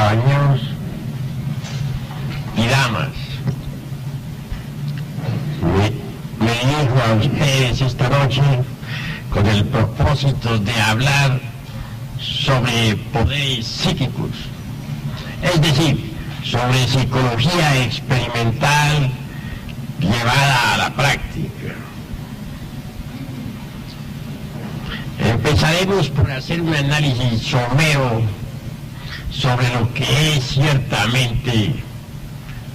caballeros y damas, me dirijo a ustedes esta noche con el propósito de hablar sobre poderes psíquicos, es decir, sobre psicología experimental llevada a la práctica. Empezaremos por hacer un análisis somero sobre lo que es ciertamente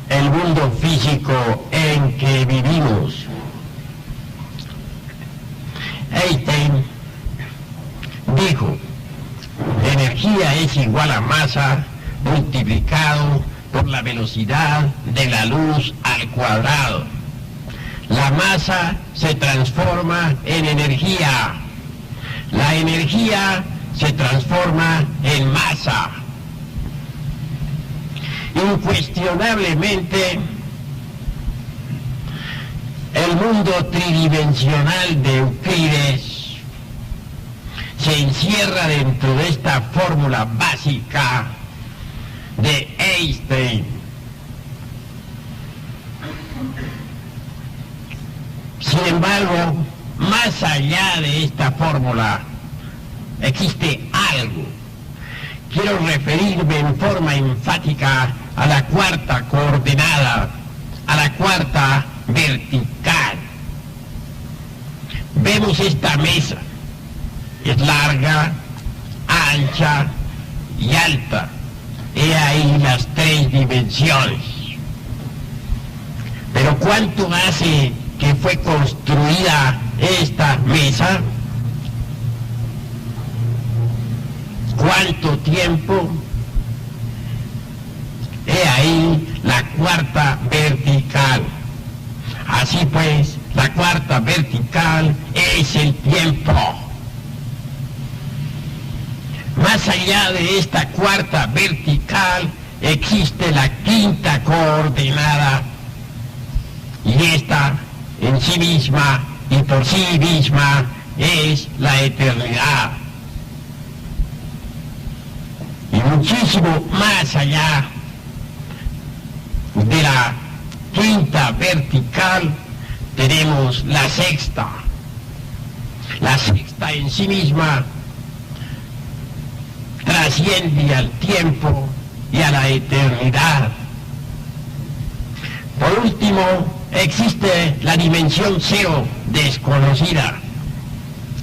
el mundo físico en que vivimos. Einstein dijo: energía es igual a masa multiplicado por la velocidad de la luz al cuadrado. La masa se transforma en energía. La energía se transforma en masa. Incuestionablemente, el mundo tridimensional de Euclides se encierra dentro de esta fórmula básica de Einstein. Sin embargo, más allá de esta fórmula existe algo. Quiero referirme en forma enfática a la cuarta coordenada, a la cuarta vertical. Vemos esta mesa. Es larga, ancha y alta. He ahí las tres dimensiones. Pero ¿cuánto hace que fue construida esta mesa? ¿Cuánto tiempo? He ahí la cuarta vertical. Así pues, la cuarta vertical es el tiempo. Más allá de esta cuarta vertical existe la quinta coordenada, y esta en sí misma y por sí misma es la eternidad. Y muchísimo más allá de la quinta vertical tenemos la sexta. La sexta en sí misma trasciende al tiempo y a la eternidad. Por último, existe la dimensión cero desconocida,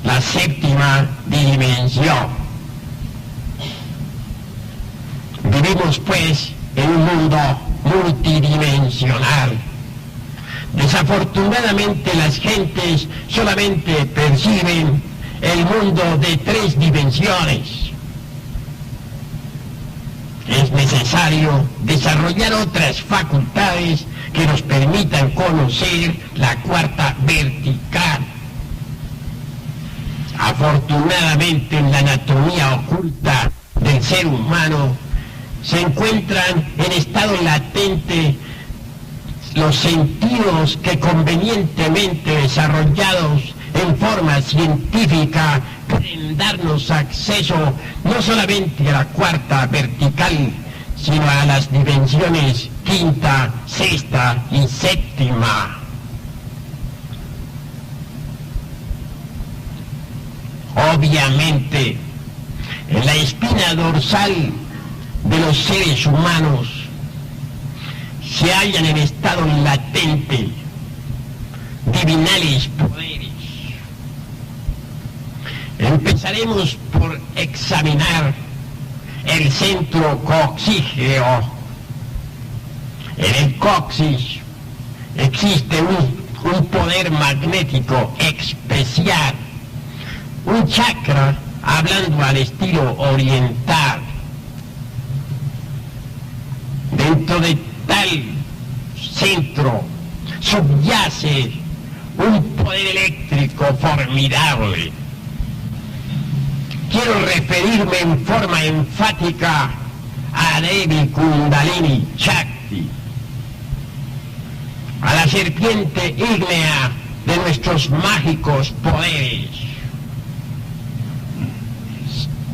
la séptima dimensión. Vivimos pues en un mundo multidimensional. Desafortunadamente las gentes solamente perciben el mundo de tres dimensiones. Es necesario desarrollar otras facultades que nos permitan conocer la cuarta vertical. Afortunadamente, en la anatomía oculta del ser humano se encuentran en estado latente los sentidos que, convenientemente desarrollados en forma científica, pueden darnos acceso no solamente a la cuarta vertical, sino a las dimensiones quinta, sexta y séptima. Obviamente, en la espina dorsal de los seres humanos se hallan en estado latente divinales poderes. Empezaremos por examinar el centro coxígeo. En el coxis existe un poder magnético especial, un chakra, hablando al estilo oriental. Dentro de tal centro subyace un poder eléctrico formidable. Quiero referirme en forma enfática a Devi Kundalini Shakti, a la serpiente ígnea de nuestros mágicos poderes.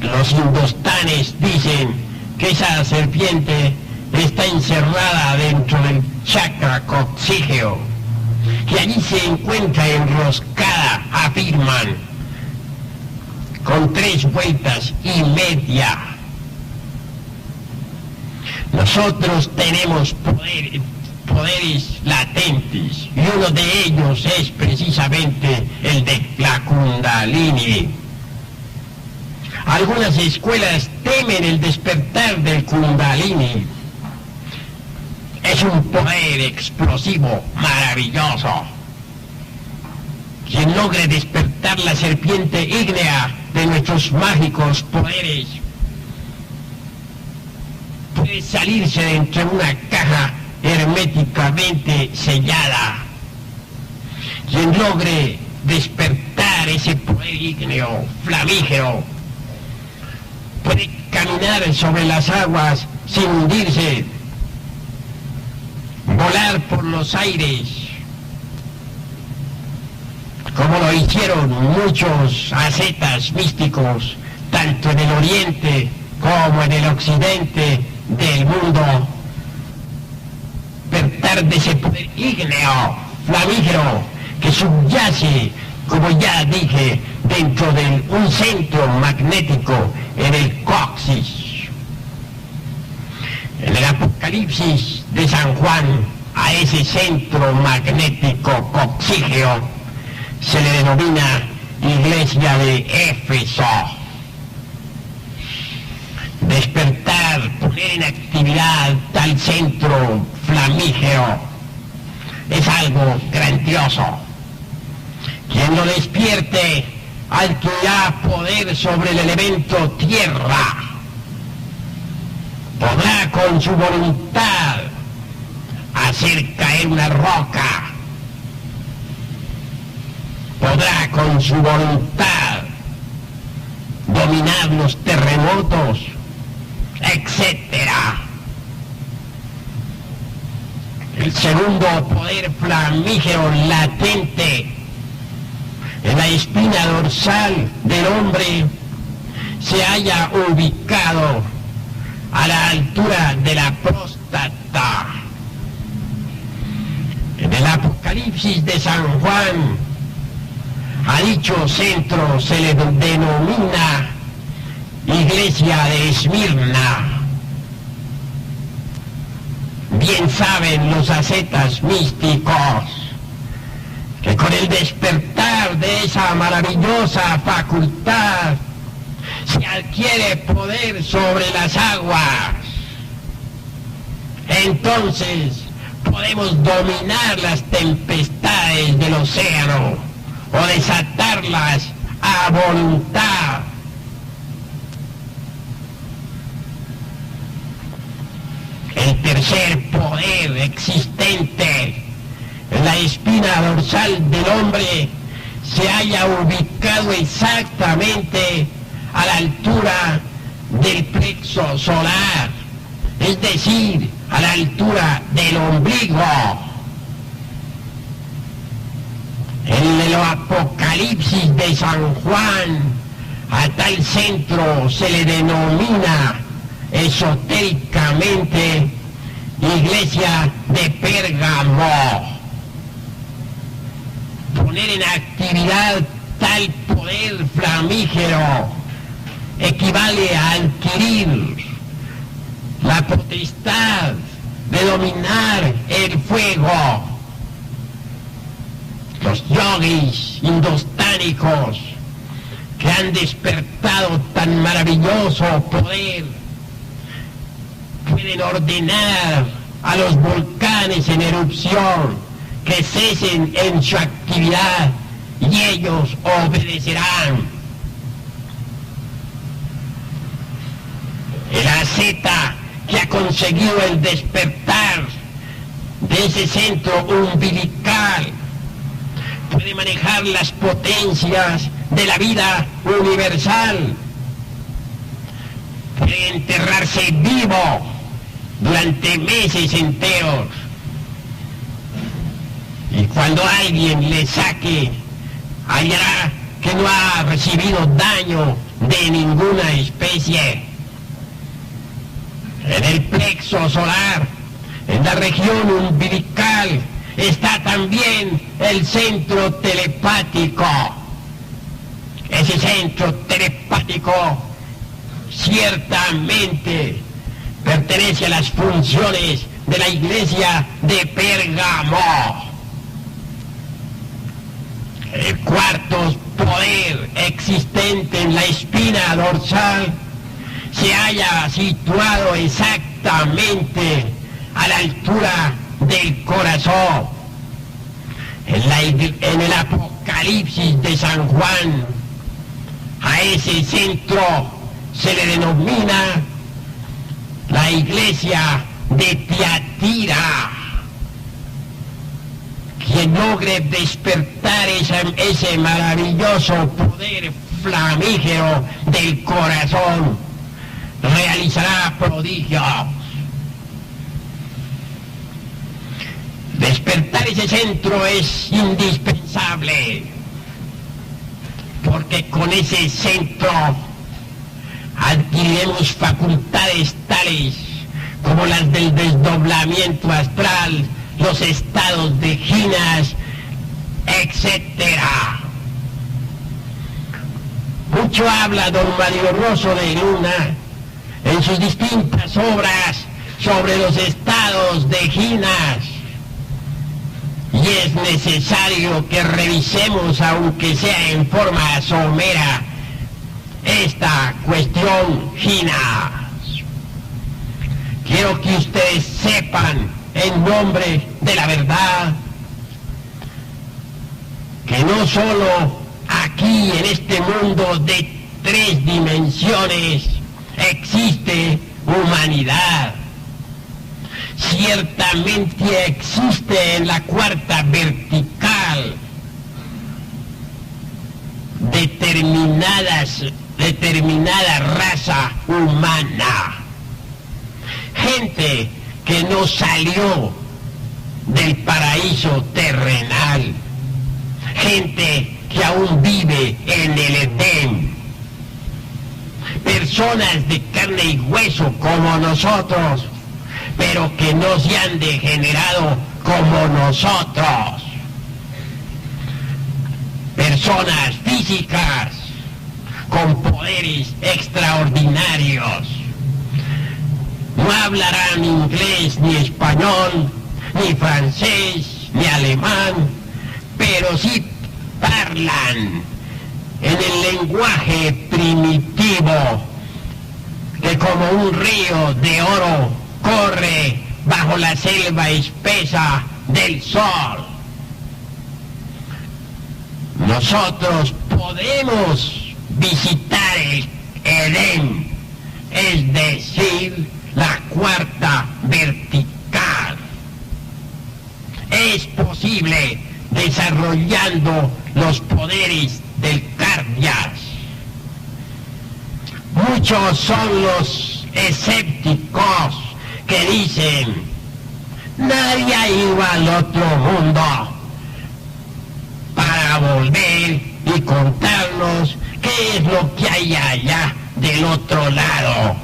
Los hindustanes dicen que esa serpiente está encerrada dentro del chakra coccígeo, que allí se encuentra enroscada, afirman, con 3 vueltas y media. Nosotros tenemos poderes latentes, y uno de ellos es precisamente el de la Kundalini. Algunas escuelas temen el despertar del Kundalini. Es un poder explosivo, maravilloso. Quien logre despertar la serpiente ígnea de nuestros mágicos poderes puede salirse de entre una caja herméticamente sellada. Quien logre despertar ese poder ígneo, flamígero, puede caminar sobre las aguas sin hundirse, volar por los aires, como lo hicieron muchos ascetas místicos, tanto en el oriente como en el occidente del mundo. Despertar de ese poder ígneo, flamígero, que subyace, como ya dije, dentro de un centro magnético en el coxis. En el Apocalipsis de San Juan, a ese centro magnético coccígeo se le denomina Iglesia de Éfeso. Despertar, poner en actividad tal centro flamígero es algo grandioso. Quien lo despierte adquirirá poder sobre el elemento tierra. Podrá con su voluntad hacer caer una roca. Podrá con su voluntad dominar los terremotos, etc. El segundo poder flamígero latente en la espina dorsal del hombre se halla ubicado a la altura de la próstata. En el Apocalipsis de San Juan, a dicho centro se le denomina Iglesia de Esmirna. Bien saben los ascetas místicos que con el despertar de esa maravillosa facultad se adquiere poder sobre las aguas. Entonces podemos dominar las tempestades del océano o desatarlas a voluntad. El tercer poder existente en la espina dorsal del hombre se halla ubicado exactamente a la altura del plexo solar, es decir, a la altura del ombligo. En el Apocalipsis de San Juan, a tal centro se le denomina esotéricamente Iglesia de Pérgamo. Poner en actividad tal poder flamígero equivale a adquirir la potestad de dominar el fuego. Los yogis indostánicos que han despertado tan maravilloso poder pueden ordenar a los volcanes en erupción que cesen en su actividad y ellos obedecerán. El asceta que ha conseguido el despertar de ese centro umbilical puede manejar las potencias de la vida universal, puede enterrarse vivo durante meses enteros, y cuando alguien le saque, hallará que no ha recibido daño de ninguna especie. En el plexo solar, en la región umbilical, está también el centro telepático. Ese centro telepático ciertamente pertenece a las funciones de la iglesia de Pérgamo. El cuarto poder existente en la espina dorsal se halla situado exactamente a la altura del corazón. En el Apocalipsis de San Juan, a ese centro se le denomina la iglesia de Tiatira. Quien logre despertar ese maravilloso poder flamígero del corazón realizará prodigios. Despertar ese centro es indispensable, porque con ese centro adquiriremos facultades tales como las del desdoblamiento astral, los estados de ginas, etc. Mucho habla don Mario Rosso de Luna en sus distintas obras sobre los estados de ginas, y es necesario que revisemos, aunque sea en forma somera, esta cuestión ginas. Quiero que ustedes sepan, en nombre de la verdad, que no solo aquí en este mundo de 3 dimensiones existe humanidad. Ciertamente existe en la cuarta vertical determinada raza humana. Gente que no salió del paraíso terrenal. Gente que aún vive en el Edén. Personas de carne y hueso como nosotros, pero que no se han degenerado como nosotros. Personas físicas con poderes extraordinarios. No hablarán inglés, ni español, ni francés, ni alemán, pero sí hablan en el lenguaje primitivo que como un río de oro corre bajo la selva espesa del sol. Nosotros podemos visitar el Edén, es decir, la cuarta vertical. Es posible desarrollando los poderes del Cardias. Muchos son los escépticos que dicen: nadie ha ido al otro mundo, para volver y contarnos qué es lo que hay allá del otro lado.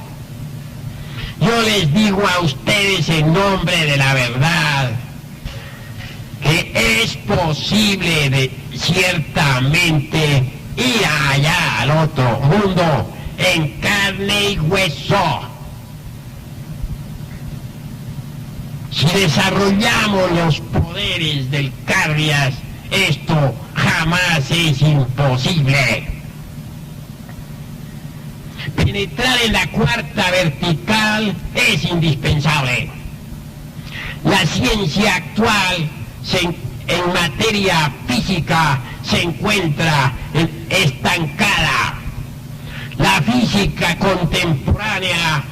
Yo les digo a ustedes en nombre de la verdad que es posible ciertamente ir allá al otro mundo en carne y hueso. Si desarrollamos los poderes del Cardias, esto jamás es imposible. Penetrar en la cuarta vertical es indispensable. La ciencia actual en materia física se encuentra estancada. La física contemporánea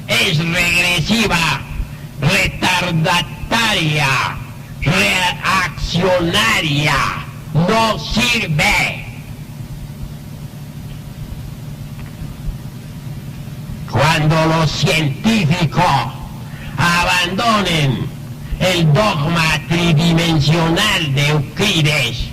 es regresiva, retardataria, reaccionaria, no sirve. Cuando los científicos abandonen el dogma tridimensional de Euclides,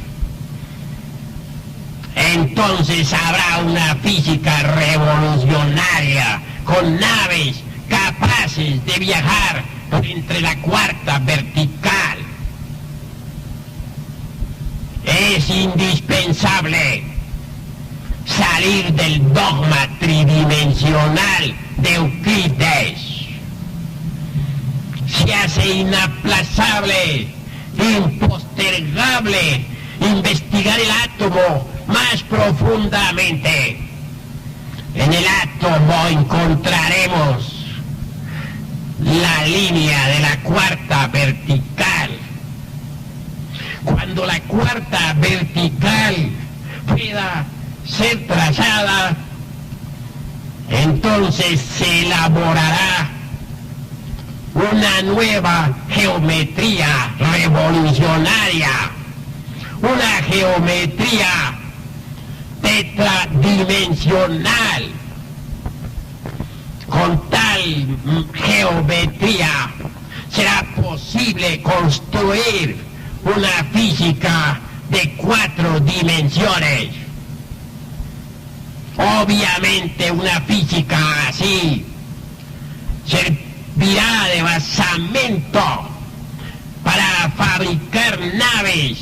entonces habrá una física revolucionaria con naves capaces de viajar por entre la cuarta vertical. Es indispensable salir del dogma tridimensional de Euclides. Se hace inaplazable, impostergable, investigar el átomo más profundamente. En el átomo encontraremos la línea de la cuarta vertical. Cuando la cuarta vertical pueda ser trazada, entonces se elaborará una nueva geometría revolucionaria, una geometría tetradimensional. Con tal geometría será posible construir una física de 4 dimensiones. Obviamente una física así servirá de basamento para fabricar naves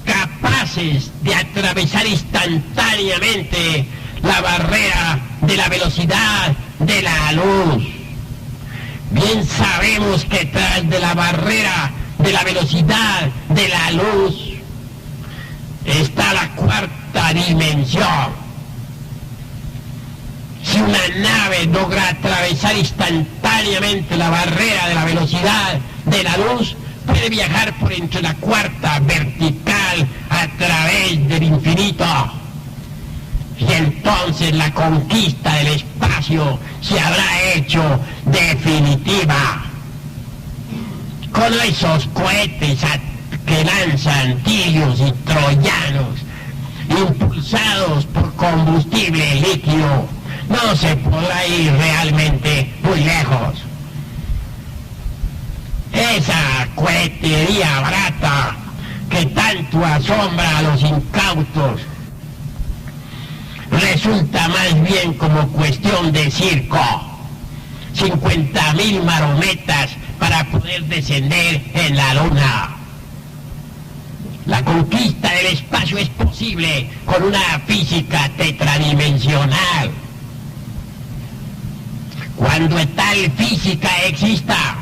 capaces de atravesar instantáneamente la barrera de la velocidad de la luz. Bien sabemos que tras de la barrera de la velocidad de la luz está la cuarta dimensión. Si una nave logra atravesar instantáneamente la barrera de la velocidad de la luz, puede viajar por entre la cuarta vertical a través del infinito. Y entonces la conquista del espacio se habrá hecho definitiva. Con esos cohetes que lanzan tirios y troyanos, impulsados por combustible líquido, no se podrá ir realmente muy lejos. Esa cohetería barata que tanto asombra a los incautos resulta más bien como cuestión de circo. 50.000 marometas para poder descender en la luna. La conquista del espacio es posible con una física tetradimensional. Cuando tal física exista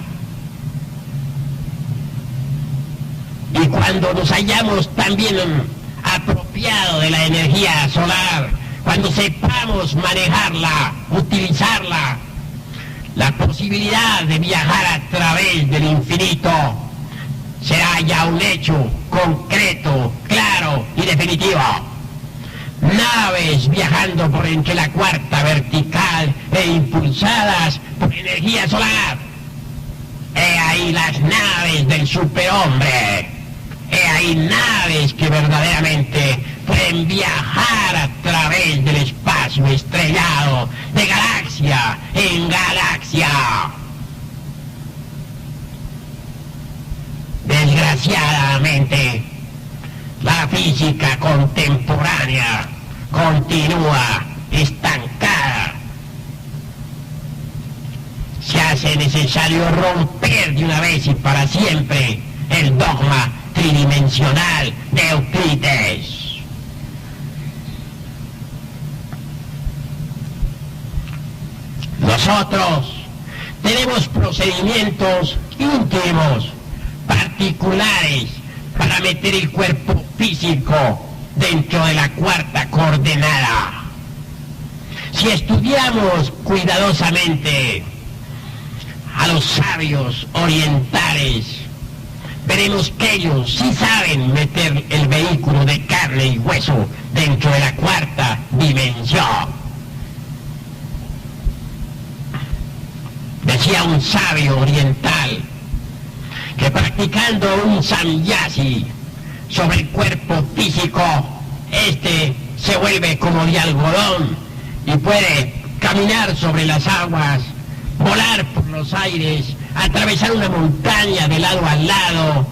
y cuando nos hayamos también apropiado de la energía solar, cuando sepamos manejarla, utilizarla, la posibilidad de viajar a través del infinito será ya un hecho concreto, claro y definitivo. Naves viajando por entre la cuarta vertical e impulsadas por energía solar. He ahí las naves del superhombre. He ahí naves que verdaderamente pueden viajar a través del espacio estrellado, de galaxia en galaxia. Desgraciadamente, la física contemporánea continúa estancada. Se hace necesario romper de una vez y para siempre el dogma tridimensional de Euclides. Nosotros tenemos procedimientos íntimos, particulares, para meter el cuerpo físico dentro de la cuarta coordenada. Si estudiamos cuidadosamente a los sabios orientales, veremos que ellos sí saben meter el vehículo de carne y hueso dentro de la cuarta dimensión. Decía un sabio oriental que practicando un samyasi sobre el cuerpo físico, este se vuelve como de algodón y puede caminar sobre las aguas, volar por los aires, atravesar una montaña de lado a lado,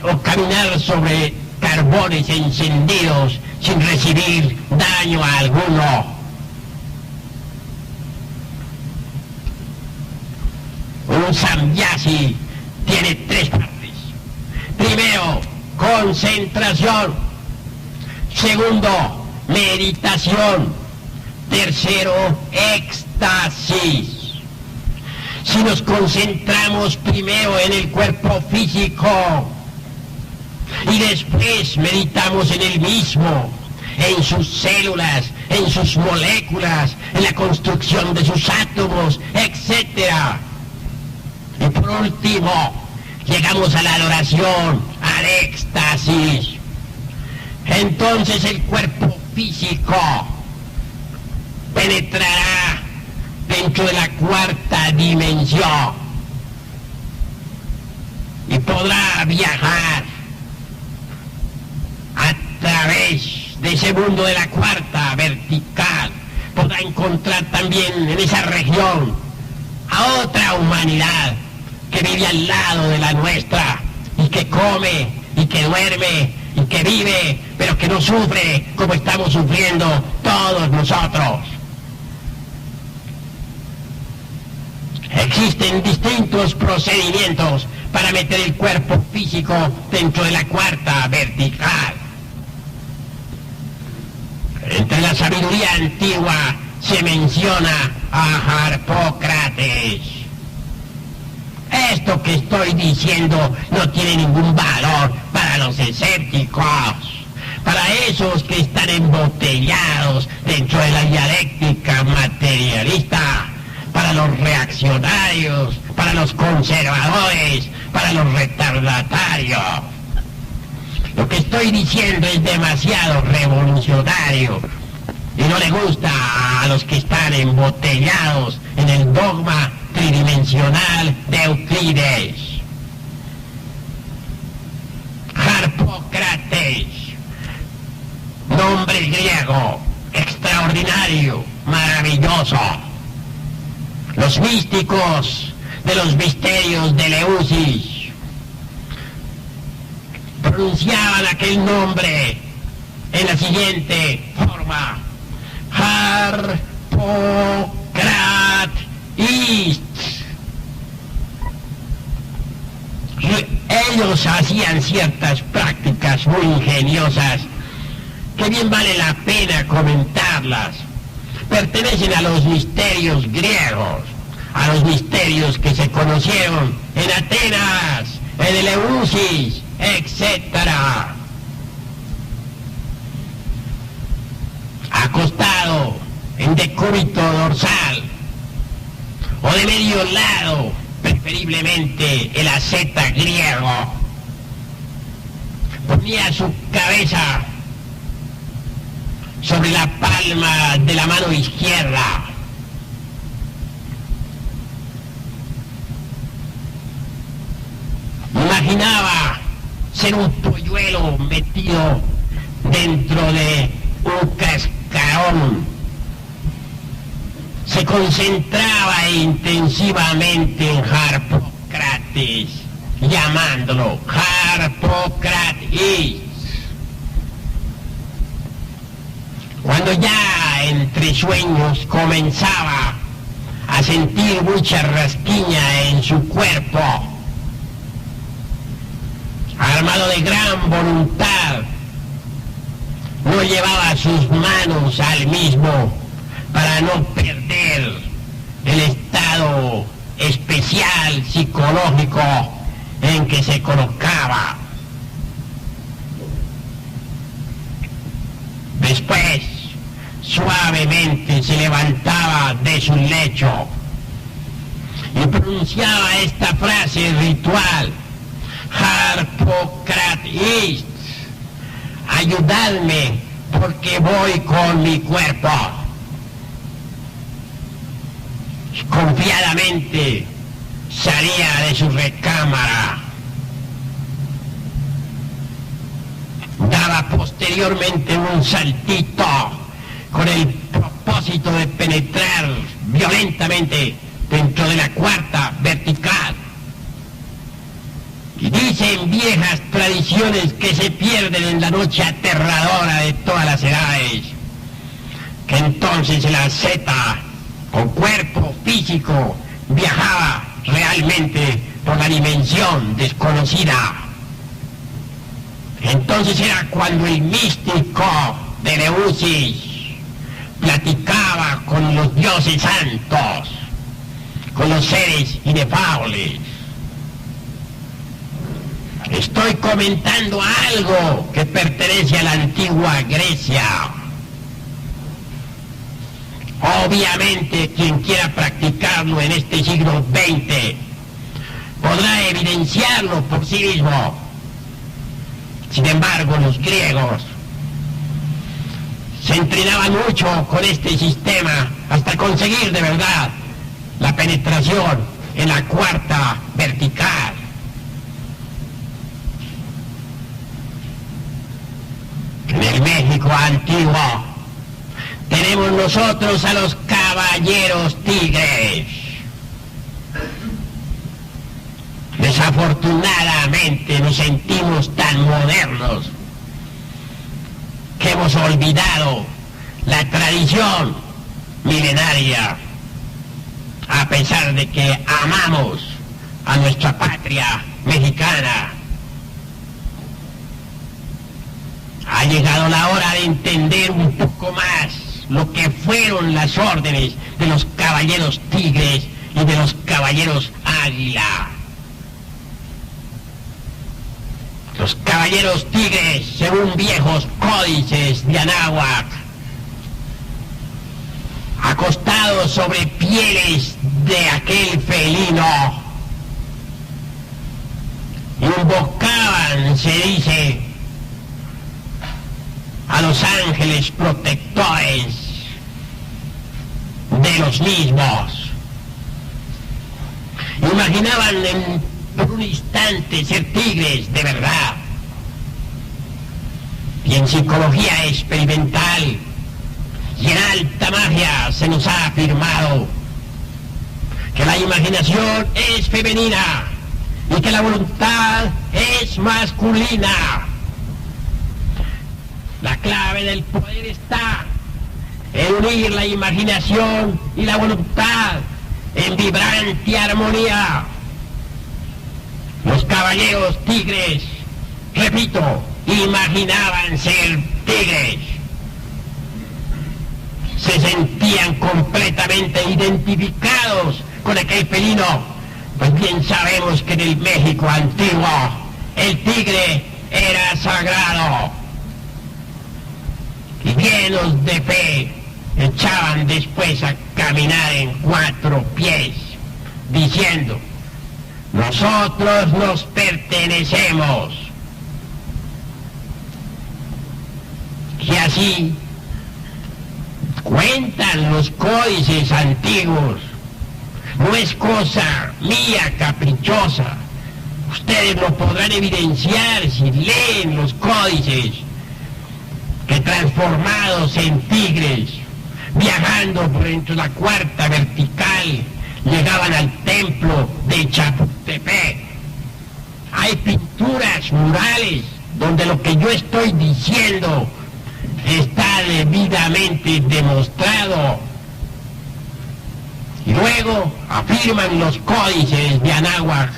o caminar sobre carbones encendidos sin recibir daño alguno. Samyasi tiene 3 partes. Primero, concentración. Segundo, meditación. Tercero, éxtasis. Si nos concentramos primero en el cuerpo físico y después meditamos en el mismo, en sus células, en sus moléculas, en la construcción de sus átomos, etc. Y por último, llegamos a la adoración, al éxtasis. Entonces el cuerpo físico penetrará dentro de la 4ª dimensión y podrá viajar a través de ese mundo de la 4ª vertical. Podrá encontrar también en esa región a otra humanidad que vive al lado de la nuestra y que come y que duerme y que vive, pero que no sufre como estamos sufriendo todos nosotros. Existen distintos procedimientos para meter el cuerpo físico dentro de la 4ª vertical. Entre la sabiduría antigua se menciona a Harpócrates. Esto que estoy diciendo no tiene ningún valor para los escépticos, para esos que están embotellados dentro de la dialéctica materialista, para los reaccionarios, para los conservadores, para los retardatarios. Lo que estoy diciendo es demasiado revolucionario y no le gusta a los que están embotellados en el dogma tridimensional de Euclides. Harpócrates, nombre griego, extraordinario, maravilloso. Los místicos de los misterios de Eleusis pronunciaban aquel nombre en la siguiente forma: Harpócrates. Ellos hacían ciertas prácticas muy ingeniosas que bien vale la pena comentarlas. Pertenecen a los misterios griegos, a los misterios que se conocieron en Atenas, en Eleusis, etc. Acostado en decúbito dorsal o de medio lado, preferiblemente el asceta griego, ponía su cabeza sobre la palma de la mano izquierda. Imaginaba ser un polluelo metido dentro de un cascarón. Se concentraba intensivamente en Harpócrates, llamándolo Harpócrates. Cuando ya entre sueños comenzaba a sentir mucha rasquiña en su cuerpo, armado de gran voluntad, no llevaba sus manos al mismo para no perder el estado especial psicológico en que se colocaba. Después, suavemente se levantaba de su lecho y pronunciaba esta frase ritual: Harpócrates, ayudadme porque voy con mi cuerpo. Confiadamente salía de su recámara. Daba posteriormente un saltito con el propósito de penetrar violentamente dentro de la 4ª vertical. Y dicen viejas tradiciones que se pierden en la noche aterradora de todas las edades, que entonces el asceta con cuerpo físico viajaba realmente por la dimensión desconocida. Entonces era cuando el místico de Eleusis platicaba con los dioses santos, con los seres inefables. Estoy comentando algo que pertenece a la antigua Grecia. Obviamente, quien quiera practicarlo en este siglo XX podrá evidenciarlo por sí mismo. Sin embargo, los griegos se entrenaban mucho con este sistema hasta conseguir de verdad la penetración en la cuarta vertical. En el México antiguo tenemos nosotros a los caballeros tigres. Desafortunadamente nos sentimos tan modernos que hemos olvidado la tradición milenaria, a pesar de que amamos a nuestra patria mexicana. Ha llegado la hora de entender un poco más lo que fueron las órdenes de los caballeros tigres y de los caballeros águila. Los caballeros tigres, según viejos códices de Anáhuac, acostados sobre pieles de aquel felino, invocaban, se dice, a los ángeles protectores de los mismos. Imaginaban por un instante ser tigres de verdad. Y en psicología experimental y en alta magia se nos ha afirmado que la imaginación es femenina y que la voluntad es masculina. La clave del poder está en unir la imaginación y la voluntad en vibrante armonía. Los caballeros tigres, repito, imaginaban ser tigres. Se sentían completamente identificados con aquel felino, pues bien sabemos que en el México antiguo el tigre era sagrado. Y llenos de fe, echaban después a caminar en 4 pies, diciendo: nosotros nos pertenecemos. Y así cuentan los códices antiguos. No es cosa mía caprichosa. Ustedes lo podrán evidenciar si leen los códices, que transformados en tigres, viajando por entre la cuarta vertical, llegaban al templo de Chapultepec. Hay pinturas murales donde lo que yo estoy diciendo está debidamente demostrado. Y luego afirman los códices de Anáhuac,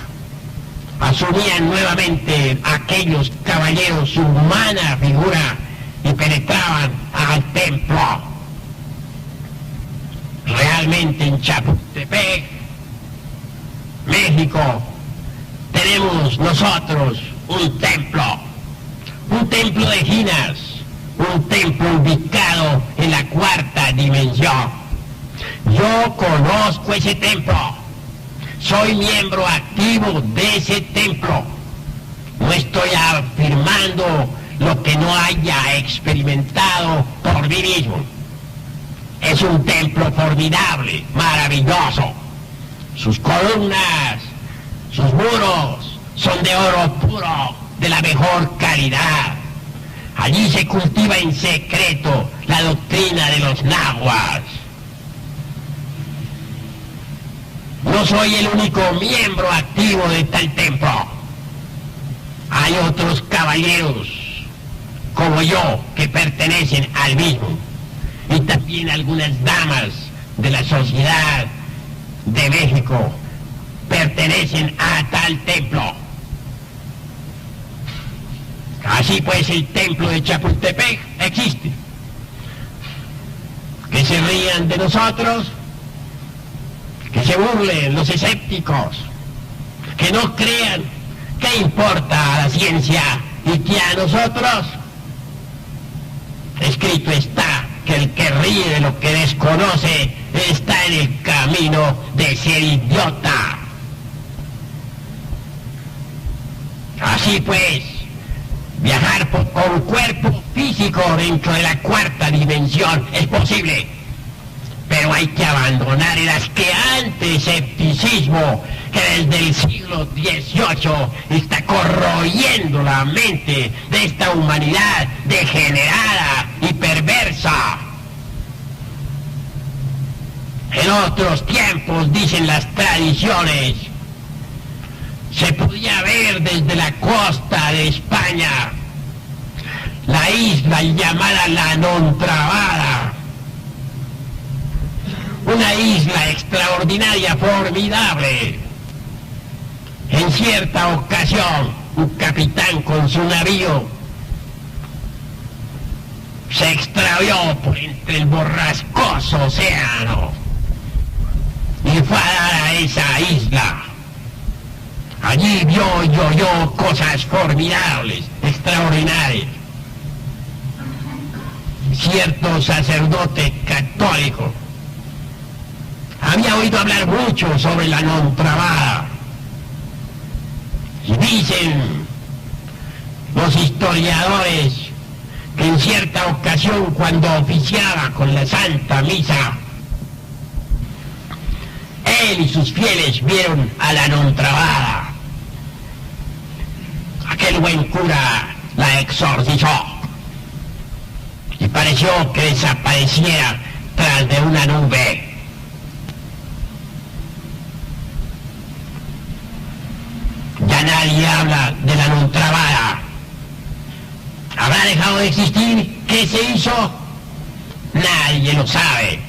asumían nuevamente aquellos caballeros su humana figura y penetraban al templo. Realmente en Chapultepec, México, tenemos nosotros un templo de Ginas, un templo ubicado en la cuarta dimensión. Yo conozco ese templo, soy miembro activo de ese templo. No estoy afirmando lo que no haya experimentado por mí mismo. Es un templo formidable, maravilloso. Sus columnas, sus muros son de oro puro, de la mejor calidad. Allí se cultiva en secreto la doctrina de los náhuatl. No soy el único miembro activo de tal templo. Hay otros caballeros como yo que pertenecen al mismo, y también algunas damas de la sociedad de México pertenecen a tal templo. Así pues, el templo de Chapultepec existe. Que se rían de nosotros, que se burlen los escépticos, que no crean. ¿Qué importa a la ciencia y que a nosotros? Escrito está que el que ríe de lo que desconoce está en el camino de ser idiota. Así pues, viajar con cuerpo físico dentro de la cuarta dimensión es posible, pero hay que abandonar el asqueante escepticismo que desde el siglo XVIII está corroyendo la mente de esta humanidad degenerada y perversa. En otros tiempos, dicen las tradiciones, se podía ver desde la costa de España la isla llamada La Nontrabada, una isla extraordinaria, formidable. En cierta ocasión, un capitán con su navío se extravió por entre el borrascoso océano y fue a dar a esa isla. Allí vio y oyó cosas formidables, extraordinarias. Cierto sacerdote católico había oído hablar mucho sobre la Nontrabada. Y dicen los historiadores que en cierta ocasión, cuando oficiaba con la Santa Misa, él y sus fieles vieron a la Nontrabada. Aquel buen cura la exorcizó y pareció que desapareciera tras de una nube. Ya nadie habla de la Nontrabada. ¿Habrá dejado de existir? ¿Qué se hizo? Nadie lo sabe.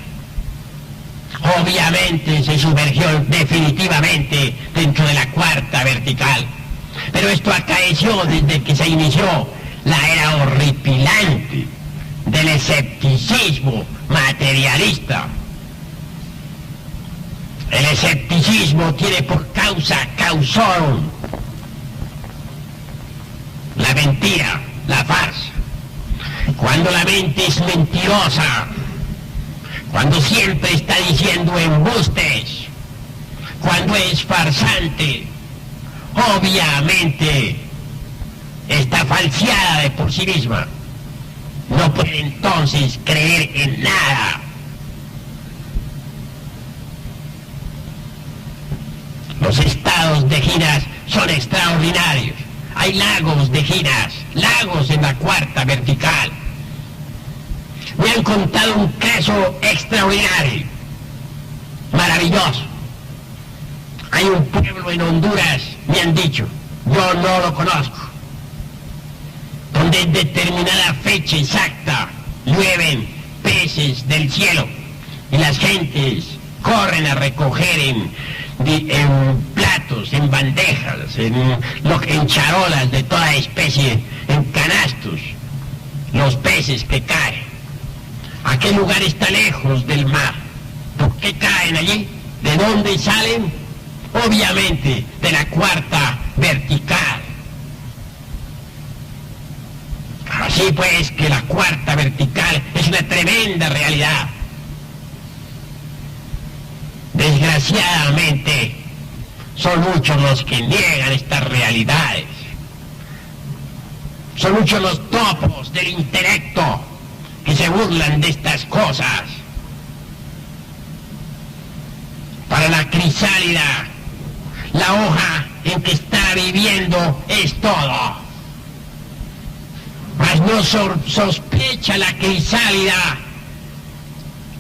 Obviamente se sumergió definitivamente dentro de la cuarta vertical. Pero esto acaeció desde que se inició la era horripilante del escepticismo materialista. El escepticismo tiene por causa causorum la mentira, la farsa. Cuando la mente es mentirosa, cuando siempre está diciendo embustes, cuando es farsante, obviamente está falseada de por sí misma. No puede entonces creer en nada. Los estados de ginas son extraordinarios. Hay lagos de ginas, lagos en la cuarta vertical. Me han contado un caso extraordinario, maravilloso. Hay un pueblo en Honduras, me han dicho, yo no lo conozco, donde en determinada fecha exacta llueven peces del cielo y las gentes corren a recoger en platos, en bandejas, en charolas de toda especie, en canastos, los peces que caen. Aquel lugar está lejos del mar. ¿Por qué caen allí? ¿De dónde salen? Obviamente de la cuarta vertical. Así pues que la cuarta vertical es una tremenda realidad. Desgraciadamente, son muchos los que niegan estas realidades. Son muchos los topos del intelecto que se burlan de estas cosas. Para la crisálida, la hoja en que está viviendo es todo. Mas no sospecha la crisálida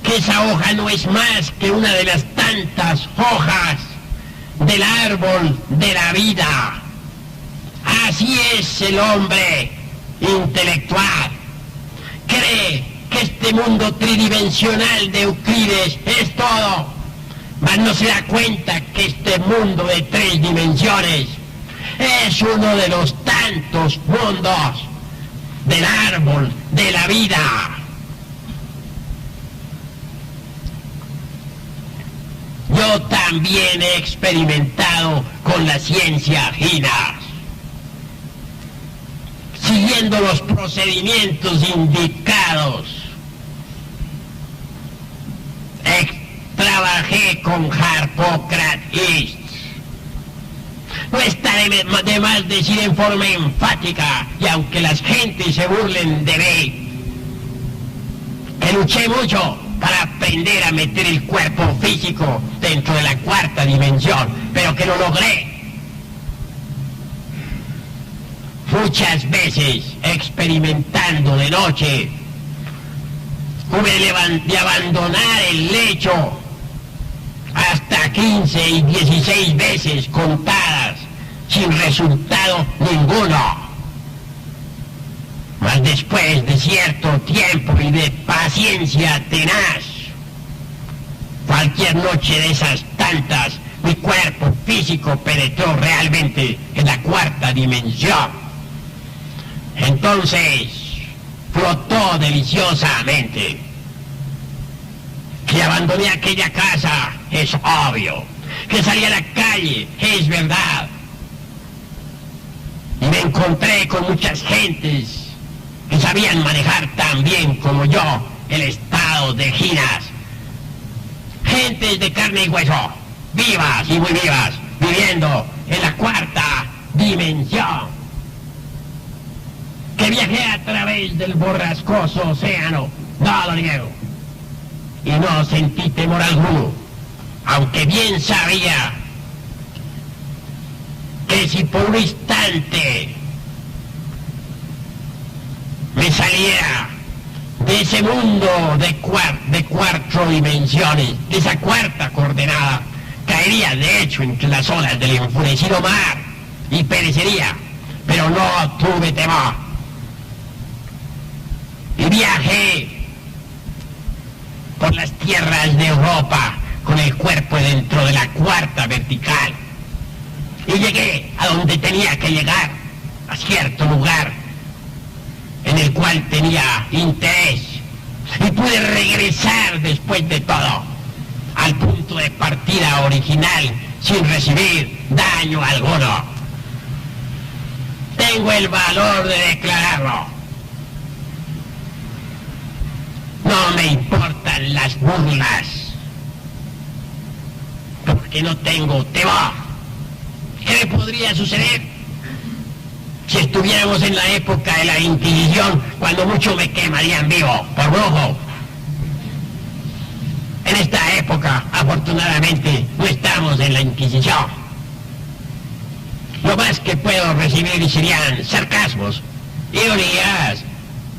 que esa hoja no es más que una de las tantas hojas del árbol de la vida. Así es el hombre intelectual. Cree que este mundo tridimensional de Euclides es todo, mas no se da cuenta que este mundo de 3 dimensiones es uno de los tantos mundos del árbol de la vida. Yo también he experimentado con la ciencia Ginas, siguiendo los procedimientos indicados. Trabajé con Harpocrates. No está de más decir en forma enfática, y aunque las gentes se burlen de mí, que luché mucho para aprender a meter el cuerpo físico dentro de la 4ª dimensión, pero que lo logré. Muchas veces, experimentando de noche, hube de abandonar el lecho hasta 15 y 16 veces contadas, sin resultado ninguno. Mas después de cierto tiempo y de paciencia tenaz, cualquier noche de esas tantas, mi cuerpo físico penetró realmente en la 4ª dimensión. Entonces, flotó deliciosamente. Que abandoné aquella casa, es obvio. Que salí a la calle, es verdad. Y me encontré con muchas gentes que sabían manejar tan bien como yo el estado de Ginas. Gentes de carne y hueso, vivas y muy vivas, viviendo en la 4ª dimensión. Que viajé a través del borrascoso océano, no lo niego, y no sentí temor alguno, aunque bien sabía que si por un instante me saliera de ese mundo de 4 dimensiones, de esa 4ª coordenada, caería de hecho entre las olas del enfurecido mar y perecería, pero no tuve temor. Y viajé por las tierras de Europa con el cuerpo dentro de la 4ª vertical. Y llegué a donde tenía que llegar, a cierto lugar en el cual tenía interés. Y pude regresar después de todo al punto de partida original sin recibir daño alguno. Tengo el valor de declararlo. No me importan las burlas, porque no tengo temor. ¿Qué me podría suceder si estuviéramos en la época de la Inquisición, cuando mucho me quemarían vivo por brujo? En esta época, afortunadamente, no estamos en la Inquisición. Lo más que puedo recibir serían sarcasmos, ironías,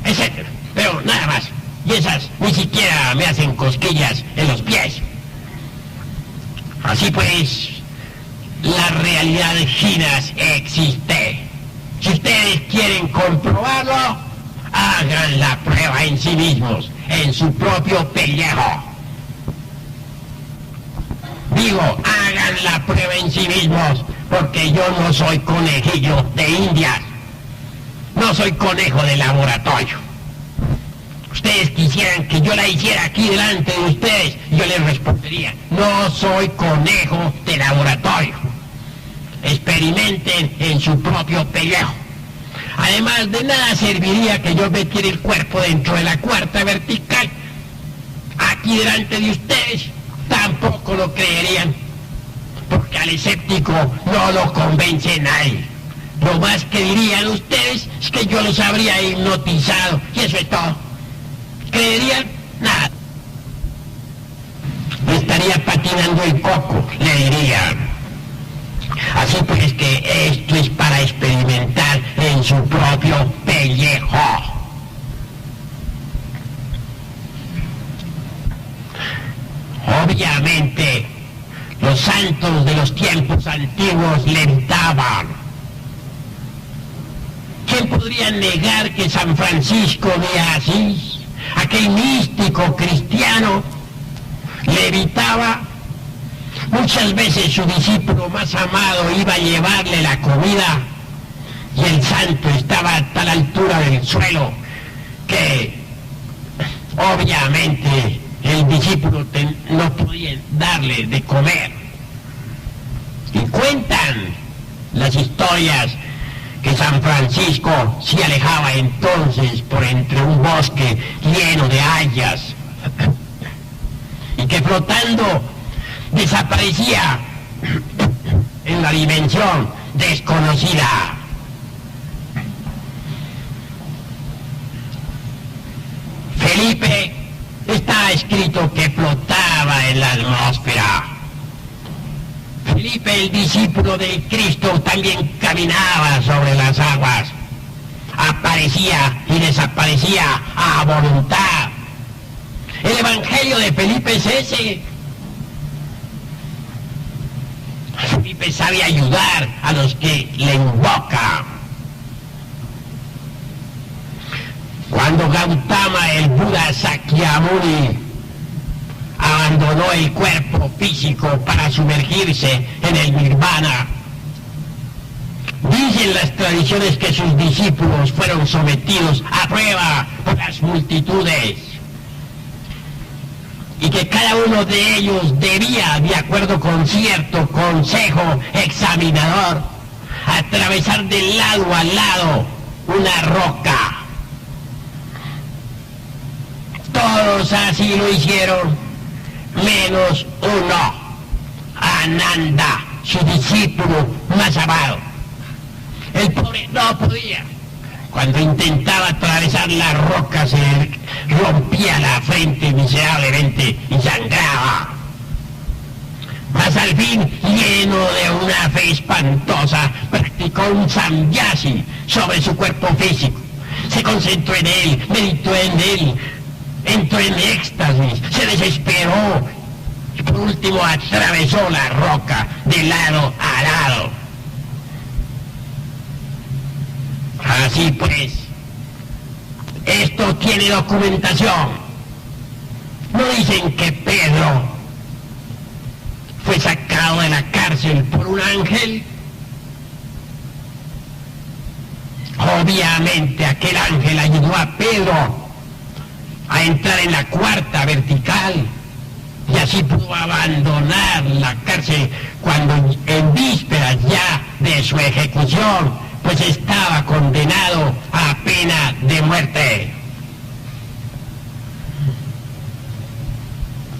etc. Pero nada más. Y esas ni siquiera me hacen cosquillas en los pies. Así pues, la realidad de Ginas existe. Si ustedes quieren comprobarlo, hagan la prueba en sí mismos, en su propio pellejo. Digo, hagan la prueba en sí mismos, porque yo no soy conejillo de Indias. No soy conejo de laboratorio. Ustedes quisieran que yo la hiciera aquí delante de ustedes, yo les respondería, no soy conejo de laboratorio. Experimenten en su propio pellejo. Además, de nada serviría que yo metiera el cuerpo dentro de la 4ª vertical. Aquí delante de ustedes tampoco lo creerían, porque al escéptico no lo convence nadie. Lo más que dirían ustedes es que yo los habría hipnotizado, y eso es todo. ¿Creerían? Nada. Me estaría patinando el coco, le dirían. Así pues que esto es para experimentar en su propio pellejo. Obviamente, los santos de los tiempos antiguos levitaban. ¿Quién podría negar que San Francisco de Asís, aquel místico cristiano, levitaba Muchas veces su discípulo más amado iba a llevarle la comida y el santo estaba a tal altura del suelo que obviamente el discípulo no podía darle de comer. Y cuentan las historias que San Francisco se alejaba entonces por entre un bosque lleno de hayas y que flotando desaparecía en la dimensión desconocida. Felipe está escrito que flotaba en la atmósfera. Felipe, el discípulo de Cristo, también caminaba sobre las aguas. Aparecía y desaparecía a voluntad. El evangelio de Felipe es ese. Felipe sabe ayudar a los que le invocan. Cuando Gautama, el Buda Sakyamuni, abandonó el cuerpo físico para sumergirse en el nirvana, dicen las tradiciones que sus discípulos fueron sometidos a prueba por las multitudes y que cada uno de ellos debía, de acuerdo con cierto consejo examinador, atravesar de lado a lado una roca. Todos así lo hicieron, menos uno, Ananda, su discípulo más amado. El pobre no podía. Cuando intentaba atravesar la roca se rompía la frente miserablemente y sangraba. Mas al fin, lleno de una fe espantosa, practicó un samyasi sobre su cuerpo físico. Se concentró en él, meditó en él, entró en éxtasis, se desesperó y por último atravesó la roca de lado a lado. Así pues, esto tiene documentación. No dicen que Pedro fue sacado de la cárcel por un ángel. Obviamente aquel ángel ayudó a Pedro a entrar en la cuarta vertical y así pudo abandonar la cárcel cuando en vísperas ya de su ejecución pues estaba condenado a pena de muerte.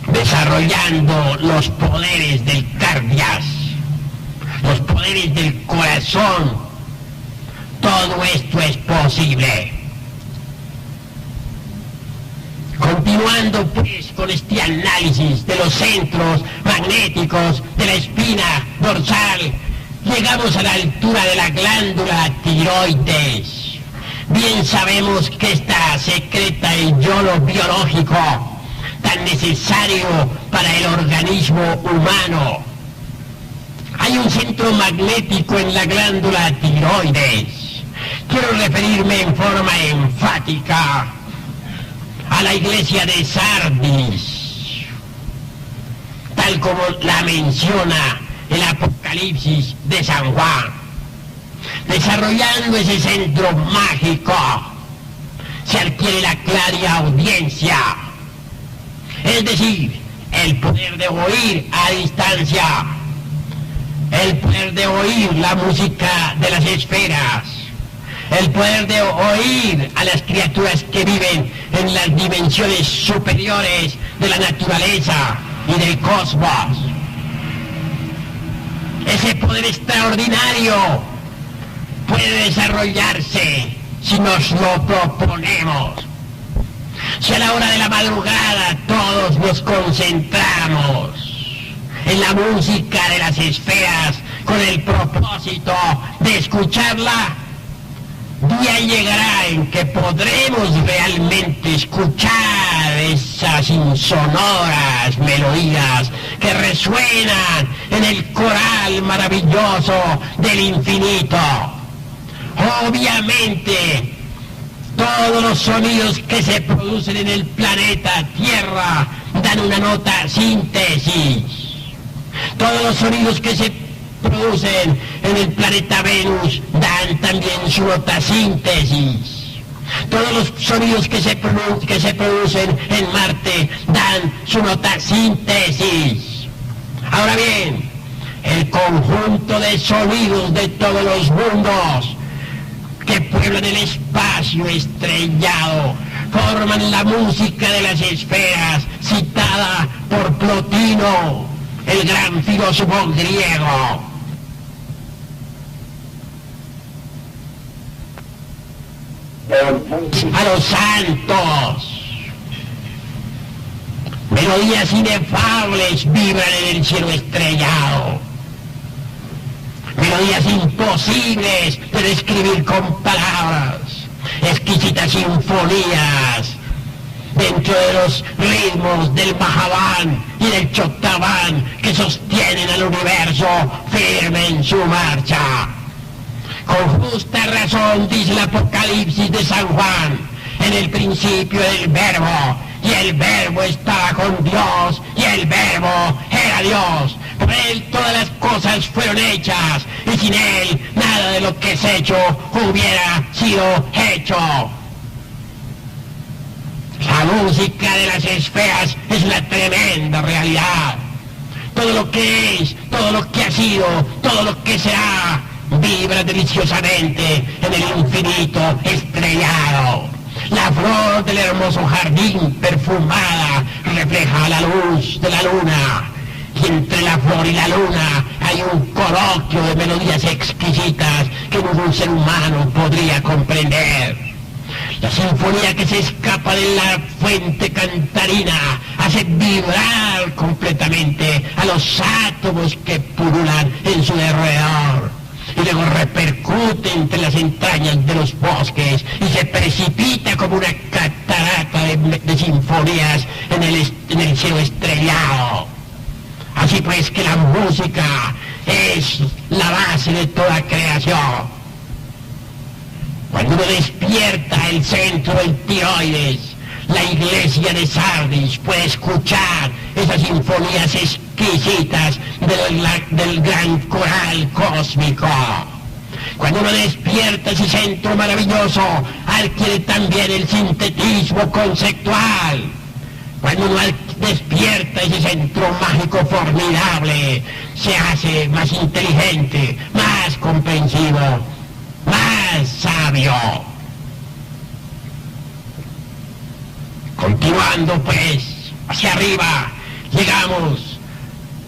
Desarrollando los poderes del cardias, los poderes del corazón, todo esto es posible. Continuando pues con este análisis de los centros magnéticos de la espina dorsal, llegamos a la altura de la glándula tiroides. Bien sabemos que esta secreta el yodo biológico tan necesario para el organismo humano. Hay un centro magnético en la glándula tiroides. Quiero referirme en forma enfática a la iglesia de Sardis, tal como la menciona el Apocalipsis de San Juan. Desarrollando ese centro mágico se adquiere la clariaudiencia, es decir, el poder de oír a distancia, el poder de oír la música de las esferas, el poder de oír a las criaturas que viven en las dimensiones superiores de la naturaleza y del cosmos. Ese poder extraordinario puede desarrollarse si nos lo proponemos. Si a la hora de la madrugada todos nos concentramos en la música de las esferas con el propósito de escucharla, día llegará en que podremos realmente escuchar esas insonoras melodías que resuenan en el coral maravilloso del infinito. Obviamente, todos los sonidos que se producen en el planeta Tierra dan una nota síntesis. Todos los sonidos que se producen en el planeta Venus dan también su nota síntesis. Todos los sonidos que se producen en Marte dan su nota síntesis. Ahora bien, el conjunto de sonidos de todos los mundos que pueblan el espacio estrellado forman la música de las esferas citada por Plotino, el gran filósofo griego. A los santos, melodías inefables vibran en el cielo estrellado, melodías imposibles de describir con palabras, exquisitas sinfonías dentro de los ritmos del Mahaván y del Chotaván que sostienen al universo firme en su marcha. Con justa razón dice el Apocalipsis de San Juan: en el principio el Verbo, y el Verbo estaba con Dios, y el Verbo era Dios. Por él todas las cosas fueron hechas, y sin él nada de lo que es hecho hubiera sido hecho. La música de las esferas es una tremenda realidad. Todo lo que es, todo lo que ha sido, todo lo que será, vibra deliciosamente en el infinito estrellado. La flor del hermoso jardín perfumada refleja la luz de la luna, y entre la flor y la luna hay un coloquio de melodías exquisitas que ningún ser humano podría comprender. La sinfonía que se escapa de la fuente cantarina hace vibrar completamente a los átomos que pululan en su derredor, y luego repercute entre las entrañas de los bosques y se precipita como una catarata de sinfonías en el cielo estrellado. Así pues que la música es la base de toda creación. Cuando uno despierta el centro del tiroides, la iglesia de Sardis puede escuchar esas sinfonías exquisitas del gran coral cósmico. Cuando uno despierta ese centro maravilloso, adquiere también el sintetismo conceptual. Cuando uno despierta ese centro mágico formidable, se hace más inteligente, más comprensivo, más sabio. Continuando pues hacia arriba, llegamos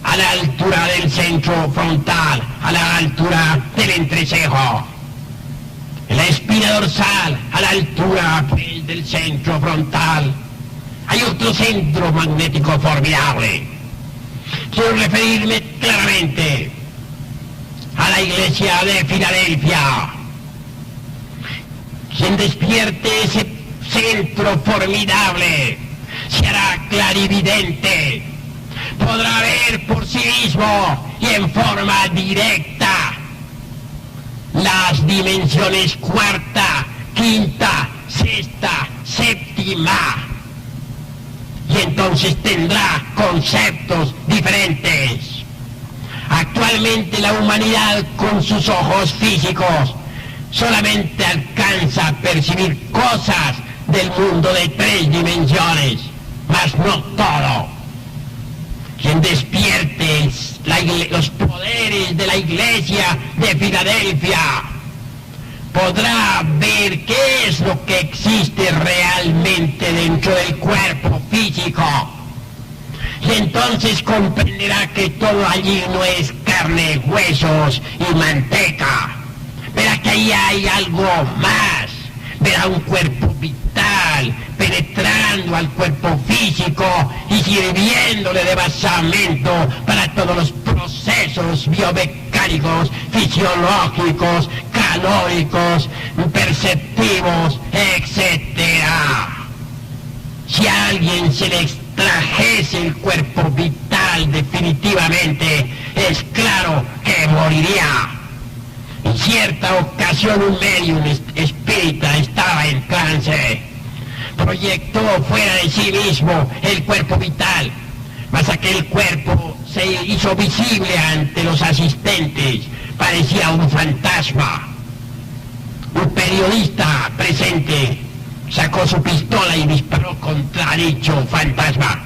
a la altura del centro frontal, a la altura del entrecejo. En la espina dorsal, a la altura pues, del centro frontal, hay otro centro magnético formidable. Quiero referirme claramente a la iglesia de Filadelfia. Quien despierte ese centro formidable se hará clarividente, podrá ver por sí mismo y en forma directa las dimensiones cuarta, quinta, sexta, séptima, y entonces tendrá conceptos diferentes. Actualmente la humanidad con sus ojos físicos solamente alcanza a percibir cosas del mundo de 3 dimensiones, mas no todo. Quien despierte los poderes de la iglesia de Filadelfia podrá ver qué es lo que existe realmente dentro del cuerpo físico, y entonces comprenderá que todo allí no es carne, huesos y manteca. Verá que ahí hay algo más. Verá un cuerpo vital penetrando al cuerpo físico y sirviéndole de basamento para todos los procesos biomecánicos, fisiológicos, calóricos, perceptivos, etc. Si a alguien se le extrajese el cuerpo vital definitivamente, es claro que moriría. En cierta ocasión un medium espírita estaba en trance. Proyectó fuera de sí mismo el cuerpo vital, mas aquel cuerpo se se hizo visible ante los asistentes. Parecía un fantasma. Un periodista presente sacó su pistola y disparó contra dicho fantasma.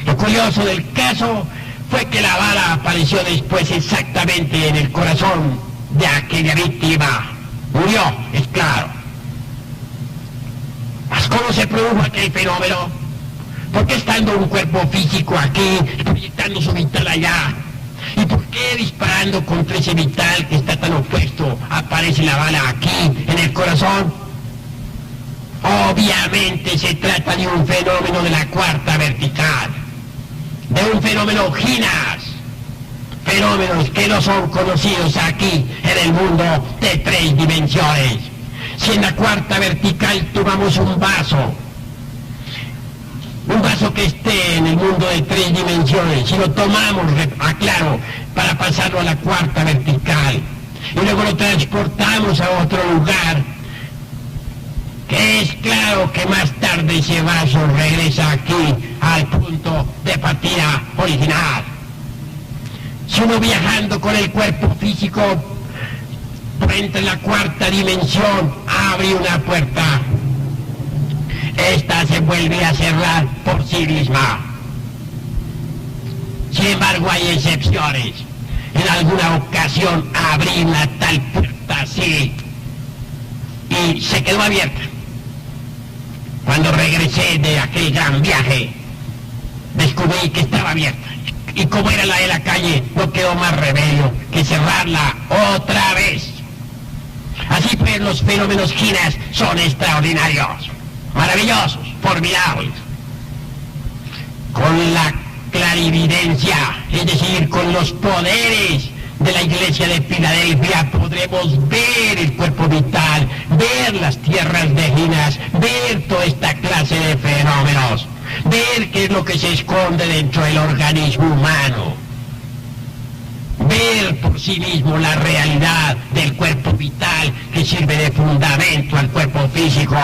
Lo curioso del caso fue que la bala apareció después exactamente en el corazón de aquella víctima. Murió, es claro. ¿Mas cómo se produjo aquel fenómeno? ¿Por qué estando un cuerpo físico aquí, proyectando su vital allá? ¿Y por qué disparando contra ese vital que está tan opuesto, aparece la bala aquí, en el corazón? Obviamente se trata de un fenómeno de la cuarta vertical, de un fenómeno Ginas, fenómenos que no son conocidos aquí en el mundo de 3 dimensiones. Si en la cuarta vertical tomamos un vaso que esté en el mundo de 3 dimensiones, si lo tomamos, aclaro, para pasarlo a la cuarta vertical, y luego lo transportamos a otro lugar, que es claro que más tarde ese vaso regresa aquí al punto de partida original. Si uno viajando con el cuerpo físico entra en la cuarta dimensión, abre una puerta, esta se vuelve a cerrar por sí misma. Sin embargo, hay excepciones. En alguna ocasión abrí una tal puerta así y se quedó abierta. Cuando regresé de aquel gran viaje, descubrí que estaba abierta. Y como era la de la calle, no quedó más remedio que cerrarla otra vez. Así pues, los fenómenos Ginas son extraordinarios, maravillosos, formidables. Con la clarividencia, es decir, con los poderes de la iglesia de Filadelfia, podremos ver el cuerpo vital, ver las tierras de Ginas, ver toda esta clase de fenómenos, ver qué es lo que se esconde dentro del organismo humano, ver por sí mismo la realidad del cuerpo vital que sirve de fundamento al cuerpo físico.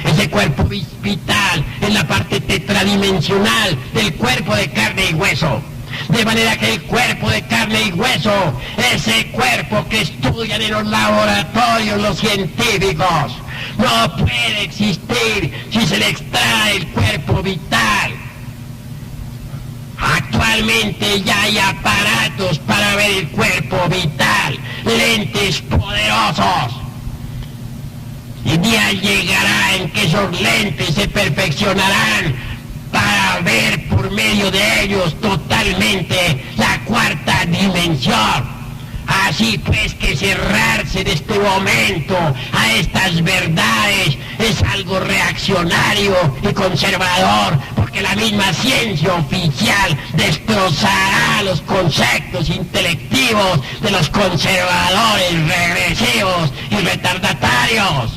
Ese cuerpo vital es la parte tetradimensional del cuerpo de carne y hueso. De manera que el cuerpo de carne y hueso, ese cuerpo que estudian en los laboratorios los científicos, no puede existir si se le extrae el cuerpo vital. Actualmente ya hay aparatos para ver el cuerpo vital, lentes poderosos. El día llegará en que esos lentes se perfeccionarán para ver por medio de ellos totalmente la cuarta dimensión. Así pues que cerrarse de este momento a estas verdades es algo reaccionario y conservador, porque la misma ciencia oficial destrozará los conceptos intelectivos de los conservadores regresivos y retardatarios.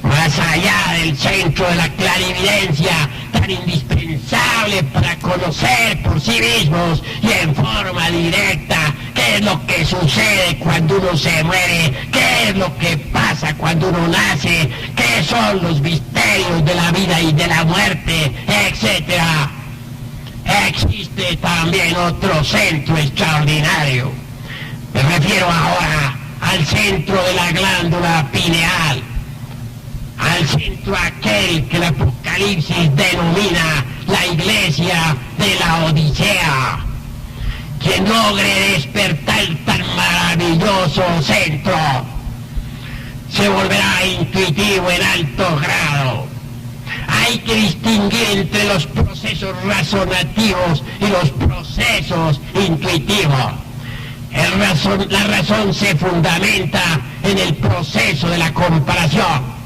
Más allá del centro de la clarividencia, tan indispensable para conocer por sí mismos y en forma directa qué es lo que sucede cuando uno se muere, qué es lo que pasa cuando uno nace, qué son los misterios de la vida y de la muerte, etc. Existe también otro centro extraordinario. Me refiero ahora al centro de la glándula pineal, al centro aquel que el Apocalipsis denomina la iglesia de la Odisea. Quien logre despertar tan maravilloso centro se volverá intuitivo en alto grado. Hay que distinguir entre los procesos razonativos y los procesos intuitivos. La razón se fundamenta en el proceso de la comparación.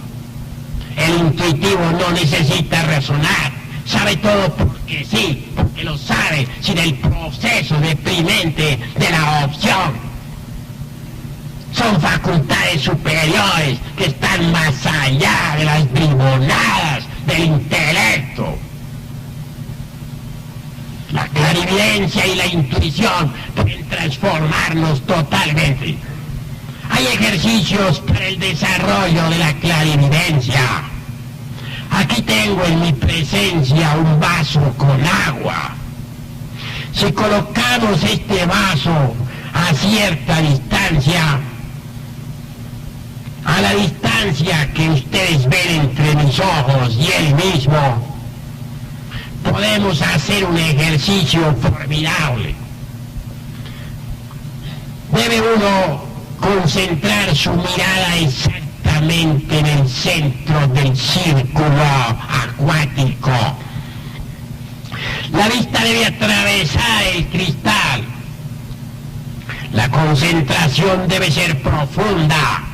El intuitivo no necesita razonar, sabe todo porque sí, porque lo sabe, sin el proceso deprimente de la opción. Son facultades superiores que están más allá de las bribonadas del intelecto. La clarividencia y la intuición pueden transformarnos totalmente. Hay ejercicios para el desarrollo de la clarividencia. Aquí tengo en mi presencia un vaso con agua. Si colocamos este vaso a cierta distancia, a la distancia que ustedes ven entre mis ojos y él mismo, podemos hacer un ejercicio formidable. Debe uno concentrar su mirada exactamente en el centro del círculo acuático. La vista debe atravesar el cristal. La concentración debe ser profunda.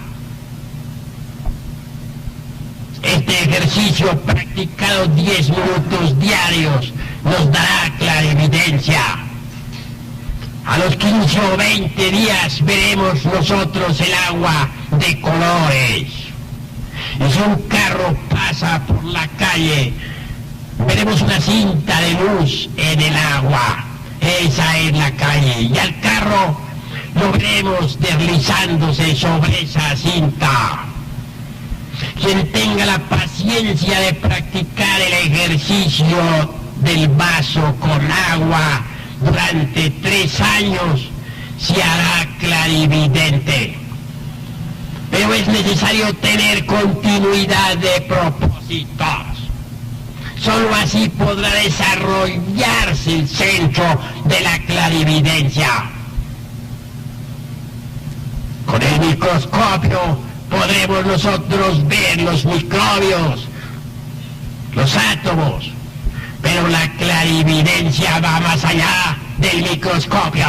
Este ejercicio practicado 10 minutos diarios nos dará clarividencia. A los 15 o 20 días veremos nosotros el agua de colores. Y si un carro pasa por la calle, veremos una cinta de luz en el agua. Esa es la calle. Y al carro lo veremos deslizándose sobre esa cinta. Quien tenga la paciencia de practicar el ejercicio del vaso con agua durante 3 años, se hará clarividente. Pero es necesario tener continuidad de propósitos. Solo así podrá desarrollarse el centro de la clarividencia. Con el microscopio podremos nosotros ver los microbios, los átomos, pero la clarividencia va más allá del microscopio.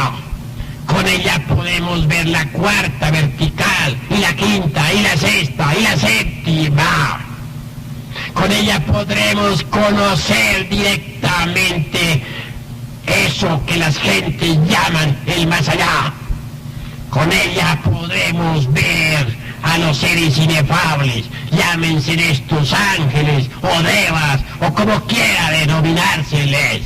Con ella podemos ver la cuarta vertical, y la quinta, y la sexta, y la séptima. Con ella podremos conocer directamente eso que las gentes llaman el más allá. Con ella podremos ver a los seres inefables, llámense estos ángeles o devas o como quiera denominárseles.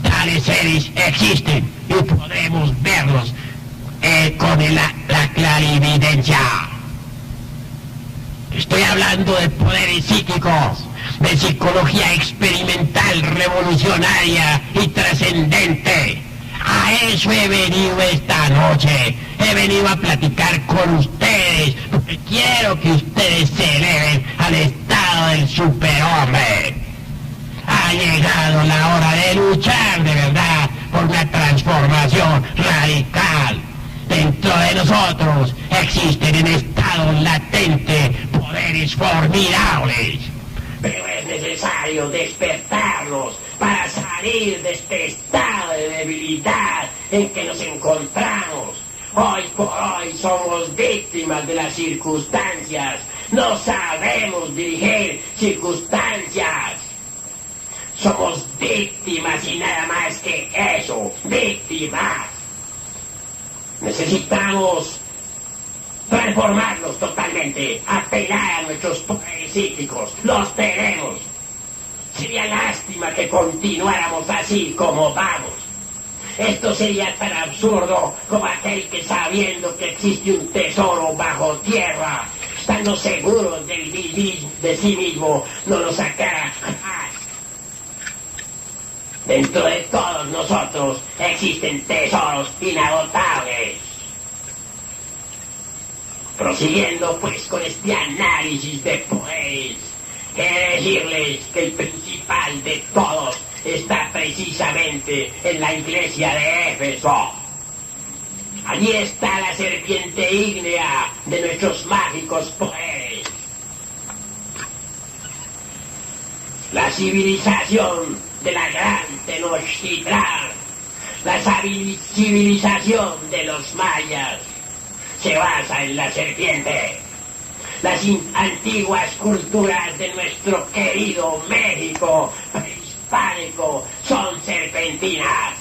Tales seres existen y podemos verlos con la clarividencia. Estoy hablando de poderes psíquicos, de psicología experimental, revolucionaria y trascendente. A eso he venido esta noche. He venido a platicar con ustedes porque quiero que ustedes se eleven al estado del superhombre. Ha llegado la hora de luchar de verdad por una transformación radical. Dentro de nosotros existen en estado latente poderes formidables. Pero es necesario despertarlos para salir de este estado de debilidad en que nos encontramos. Hoy por hoy somos víctimas de las circunstancias. No sabemos dirigir circunstancias. Somos víctimas y nada más que eso, víctimas. Necesitamos transformarnos totalmente, apelar a nuestros poderes psíquicos. Los tenemos. Sería lástima que continuáramos así como vamos. Esto sería tan absurdo como aquel que, sabiendo que existe un tesoro bajo tierra, estando seguros de sí mismo, no lo sacara jamás. Dentro de todos nosotros existen tesoros inagotables. Prosiguiendo pues con este análisis de poderes, quiero decirles que el principal de todos está precisamente en la iglesia de Éfeso. Allí está la serpiente ígnea de nuestros mágicos poderes. La civilización de la gran Tenochtitlán, la civilización de los mayas, se basa en la serpiente. Las antiguas culturas de nuestro querido México prehispánico son serpentinas.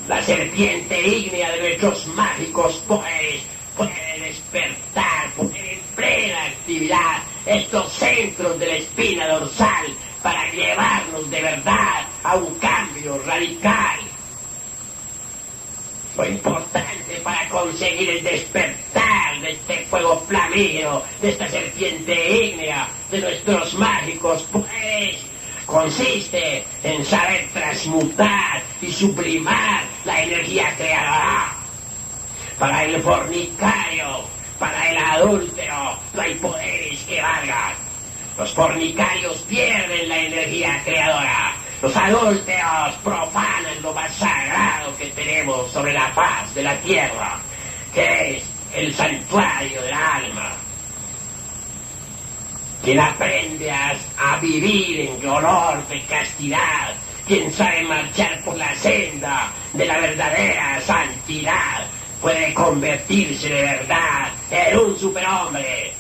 La serpiente ígnea de nuestros mágicos poderes puede despertar, poner en plena actividad estos centros de la espina dorsal para llevarnos de verdad a un cambio radical. Lo importante para conseguir el despertar de este fuego flamígero, de esta serpiente ígnea, de nuestros mágicos poderes, consiste en saber transmutar y sublimar la energía creadora. Para el fornicario, para el adúltero, no hay poderes que valgan. Los fornicarios pierden la energía creadora. Los adúlteros profanan lo más sagrado que tenemos sobre la faz de la tierra, que es el santuario del alma. Quien aprende a vivir en olor de castidad, quien sabe marchar por la senda de la verdadera santidad, puede convertirse de verdad en un superhombre,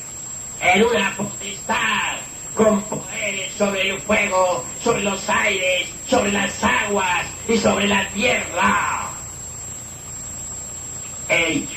en una potestad, con poderes sobre el fuego, sobre los aires, sobre las aguas y sobre la tierra. Ellos